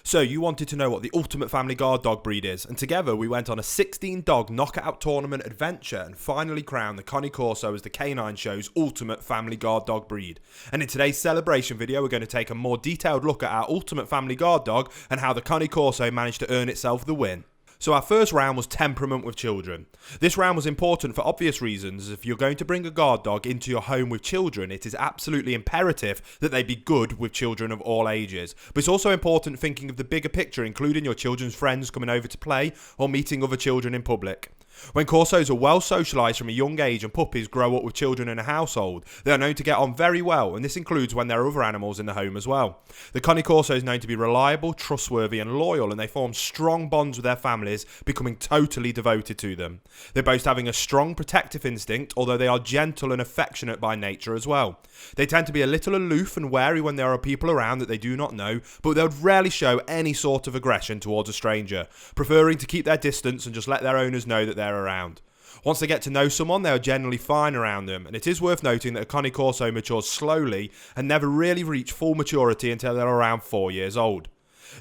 So you wanted to know what the ultimate family guard dog breed is, and together we went on a 16-dog knockout tournament adventure and finally crowned the Cane Corso as the Canine Show's ultimate family guard dog breed. And in today's celebration video we're going to take a more detailed look at our ultimate family guard dog and how the Cane Corso managed to earn itself the win. So our first round was Temperament with children. This round was important for obvious reasons. If you're going to bring a guard dog into your home with children, it is absolutely imperative that they be good with children of all ages. But it's also important thinking of the bigger picture, including your children's friends coming over to play or meeting other children in public. When Corsos are well socialised from a young age and puppies grow up with children in a household, they are known to get on very well, and this includes when there are other animals in the home as well. The Cane Corso is known to be reliable, trustworthy and loyal, and they form strong bonds with their families, becoming totally devoted to them. They boast having a strong protective instinct, although they are gentle and affectionate by nature as well. They tend to be a little aloof and wary when there are people around that they do not know, but they would rarely show any sort of aggression towards a stranger, preferring to keep their distance and just let their owners know that they're around. Once they get to know someone, they are generally fine around them, and it is worth noting that a Cane Corso matures slowly and never really reach full maturity until they're around 4 years old.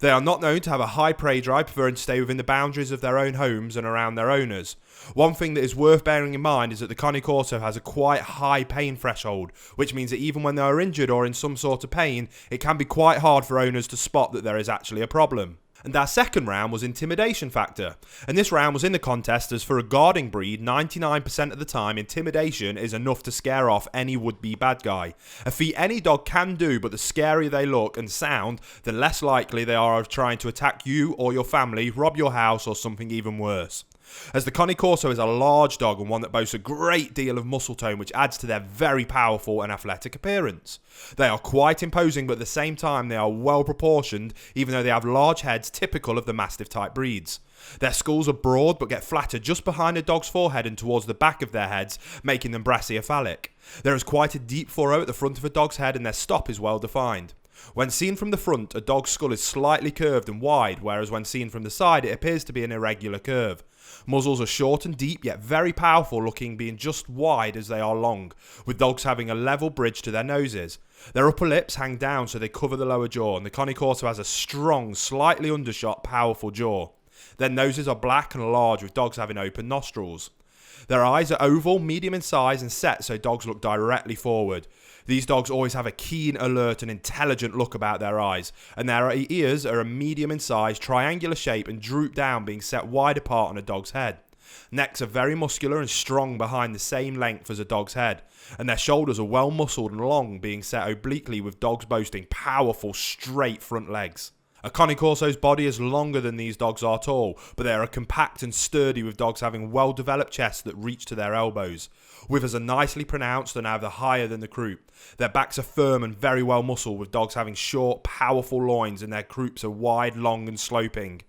They are not known to have a high prey drive, preferring to stay within the boundaries of their own homes and around their owners. One thing that is worth bearing in mind is that the Cane Corso has a quite high pain threshold, which means that even when they are injured or in some sort of pain, it can be quite hard for owners to spot that there is actually a problem. And our second round was Intimidation Factor, and this round was in the contest as for a guarding breed, 99% of the time intimidation is enough to scare off any would-be bad guy. A feat any dog can do, but the scarier they look and sound, the less likely they are of trying to attack you or your family, rob your house or something even worse. As the Cane Corso is a large dog and one that boasts a great deal of muscle tone, which adds to their very powerful and athletic appearance. They are quite imposing, but at the same time they are well proportioned, even though they have large heads typical of the Mastiff type breeds. Their skulls are broad but get flatter just behind a dog's forehead and towards the back of their heads, making them brachycephalic. There is quite a deep furrow at the front of a dog's head and their stop is well defined. When seen from the front, a dog's skull is slightly curved and wide, whereas when seen from the side it appears to be an irregular curve. Muzzles are short and deep, yet very powerful, looking being just wide as they are long, with dogs having a level bridge to their noses. Their upper lips hang down so they cover the lower jaw, and the Cane Corso has a strong, slightly undershot, powerful jaw. Their noses are black and large, with dogs having open nostrils. Their eyes are oval, medium in size and set so dogs look directly forward. These dogs always have a keen, alert and intelligent look about their eyes, and their ears are a medium in size, triangular shape and droop down, being set wide apart on a dog's head. Necks are very muscular and strong behind the same length as a dog's head, and their shoulders are well muscled and long, being set obliquely, with dogs boasting powerful straight front legs. A Cane Corso's body is longer than these dogs are tall, but they are compact and sturdy, with dogs having well-developed chests that reach to their elbows. Withers are nicely pronounced and either higher than the croup. Their backs are firm and very well muscled, with dogs having short, powerful loins, and their croups are wide, long and sloping.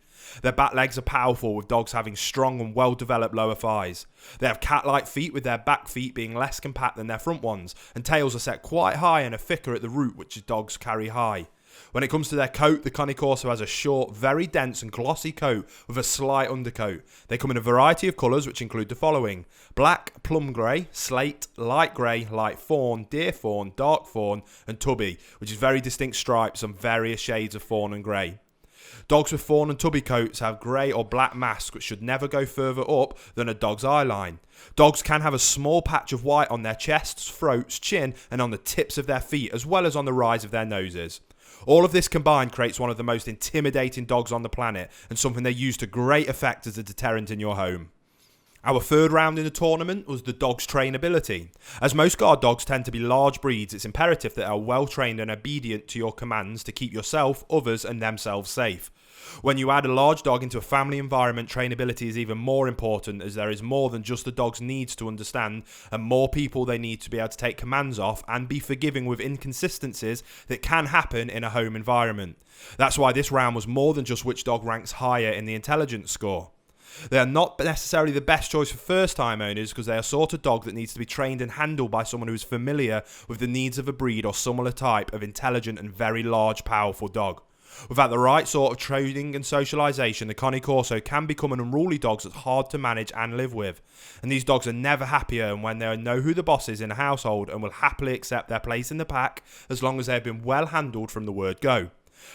Their back legs are powerful, with dogs having strong and well-developed lower thighs. They have cat-like feet, with their back feet being less compact than their front ones, and tails are set quite high and are thicker at the root, which dogs carry high. When it comes to their coat, the Cane Corso has a short, very dense and glossy coat with a slight undercoat. They come in a variety of colours, which include the following: black, plum grey, slate, light grey, light fawn, deer fawn, dark fawn and tubby, which is very distinct stripes on various shades of fawn and grey. Dogs with fawn and tubby coats have grey or black masks, which should never go further up than a dog's eye line. Dogs can have a small patch of white on their chests, throats, chin and on the tips of their feet, as well as on the rise of their noses. All of this combined creates one of the most intimidating dogs on the planet, and something they use to great effect as a deterrent in your home. Our third round in the tournament was the dog's trainability. As most guard dogs tend to be large breeds, it's imperative that they are well trained and obedient to your commands to keep yourself, others and themselves safe. When you add a large dog into a family environment, trainability is even more important, as there is more than just the dog's needs to understand and more people they need to be able to take commands off and be forgiving with inconsistencies that can happen in a home environment. That's why this round was more than just which dog ranks higher in the intelligence score. They are not necessarily the best choice for first time owners, because they are sort of dog that needs to be trained and handled by someone who is familiar with the needs of a breed or similar type of intelligent and very large powerful dog. Without the right sort of training and socialisation, the Cane Corso can become an unruly dog that's hard to manage and live with. And these dogs are never happier and when they know who the boss is in a household, and will happily accept their place in the pack as long as they have been well handled from the word go.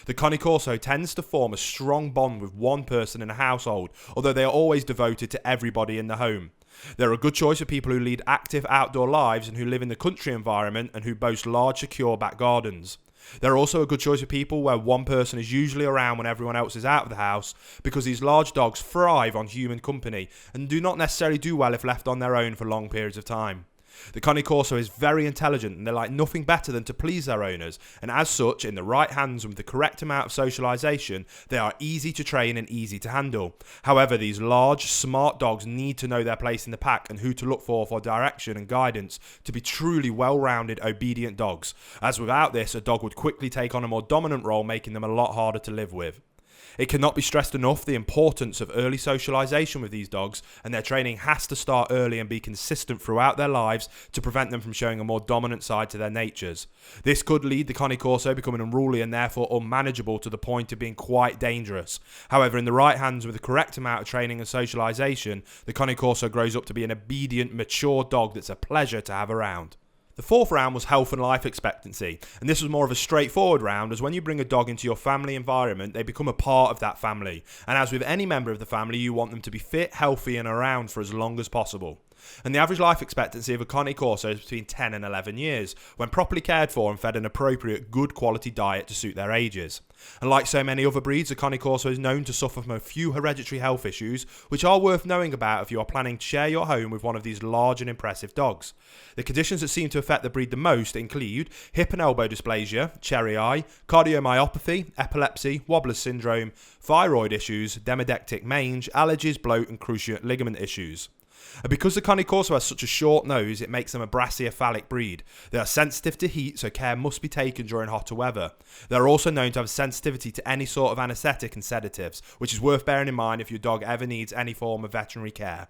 The Cane Corso tends to form a strong bond with one person in a household, although they are always devoted to everybody in the home. They're a good choice for people who lead active outdoor lives and who live in the country environment and who boast large, secure back gardens. They're also a good choice for people where one person is usually around when everyone else is out of the house, because these large dogs thrive on human company and do not necessarily do well if left on their own for long periods of time. The Cane Corso is very intelligent and they like nothing better than to please their owners, and as such, in the right hands with the correct amount of socialisation, they are easy to train and easy to handle. However, these large, smart dogs need to know their place in the pack and who to look for direction and guidance to be truly well-rounded, obedient dogs, as without this, a dog would quickly take on a more dominant role, making them a lot harder to live with. It cannot be stressed enough the importance of early socialisation with these dogs, and their training has to start early and be consistent throughout their lives to prevent them from showing a more dominant side to their natures. This could lead the Cane Corso becoming unruly and therefore unmanageable to the point of being quite dangerous. However, in the right hands with the correct amount of training and socialisation, the Cane Corso grows up to be an obedient, mature dog that's a pleasure to have around. The fourth round was health and life expectancy, and this was more of a straightforward round, as when you bring a dog into your family environment, they become a part of that family, and as with any member of the family, you want them to be fit, healthy and around for as long as possible. And the average life expectancy of a Cane Corso is between 10 and 11 years, when properly cared for and fed an appropriate, good quality diet to suit their ages. And like so many other breeds, the Cane Corso is known to suffer from a few hereditary health issues, which are worth knowing about if you are planning to share your home with one of these large and impressive dogs. The conditions that seem to affect the breed the most include hip and elbow dysplasia, cherry eye, cardiomyopathy, epilepsy, Wobbler's syndrome, thyroid issues, demodectic mange, allergies, bloat and cruciate ligament issues. And because the Cane Corso has such a short nose, it makes them a brachycephalic breed. They are sensitive to heat, so care must be taken during hotter weather. They are also known to have sensitivity to any sort of anaesthetic and sedatives, which is worth bearing in mind if your dog ever needs any form of veterinary care.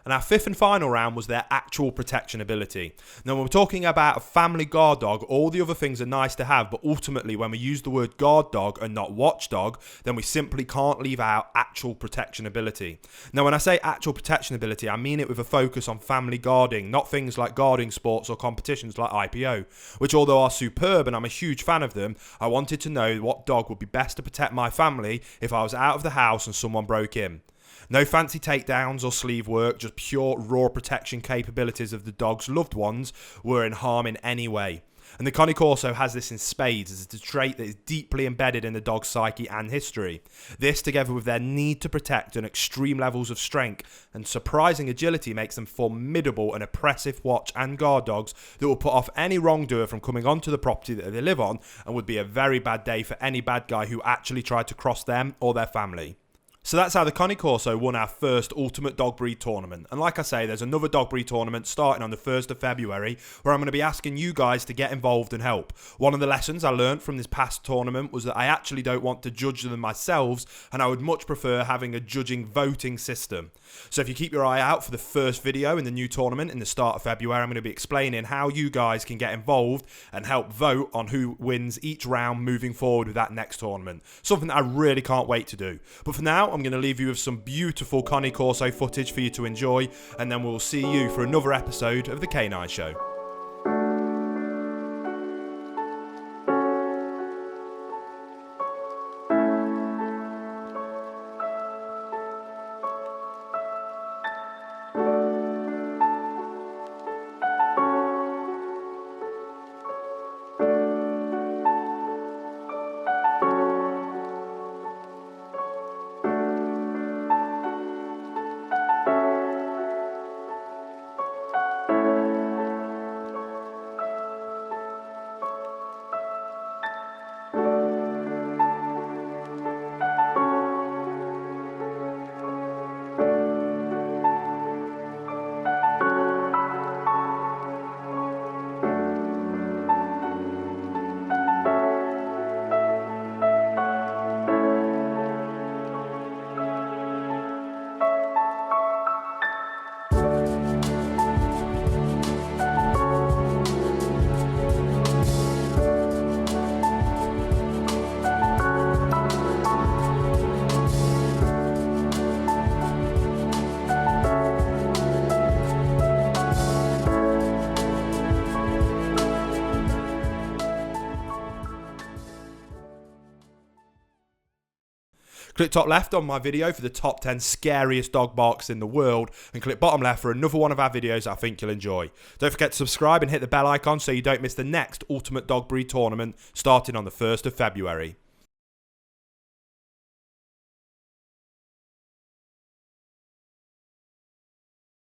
And our fifth and final round was their actual protection ability. Now, when we're talking about a family guard dog, all the other things are nice to have, but ultimately when we use the word guard dog and not watchdog, then we simply can't leave out actual protection ability. Now, when I say actual protection ability, I mean it with a focus on family guarding, not things like guarding sports or competitions like IPO, which although are superb and I'm a huge fan of them, I wanted to know what dog would be best to protect my family if I was out of the house and someone broke in. No fancy takedowns or sleeve work, just pure raw protection capabilities of the dog's loved ones were in harm in any way. And the Cane Corso has this in spades, as it's a trait that is deeply embedded in the dog's psyche and history. This, together with their need to protect and extreme levels of strength and surprising agility, makes them formidable and oppressive watch and guard dogs that will put off any wrongdoer from coming onto the property that they live on, and would be a very bad day for any bad guy who actually tried to cross them or their family. So that's how the Cane Corso won our first Ultimate Dog Breed tournament. And like I say, there's another dog breed tournament starting on the 1st of February where I'm going to be asking you guys to get involved and help. One of the lessons I learned from this past tournament was that I actually don't want to judge them myself, and I would much prefer having a judging voting system. So if you keep your eye out for the first video in the new tournament in the start of February, I'm going to be explaining how you guys can get involved and help vote on who wins each round moving forward with that next tournament. Something that I really can't wait to do. But for now, I'm going to leave you with some beautiful Cane Corso footage for you to enjoy, and then we'll see you for another episode of The Canine Show. Click top left on my video for the top 10 scariest dog barks in the world, and click bottom left for another one of our videos I think you'll enjoy. Don't forget to subscribe and hit the bell icon so you don't miss the next Ultimate Dog Breed tournament starting on the 1st of February.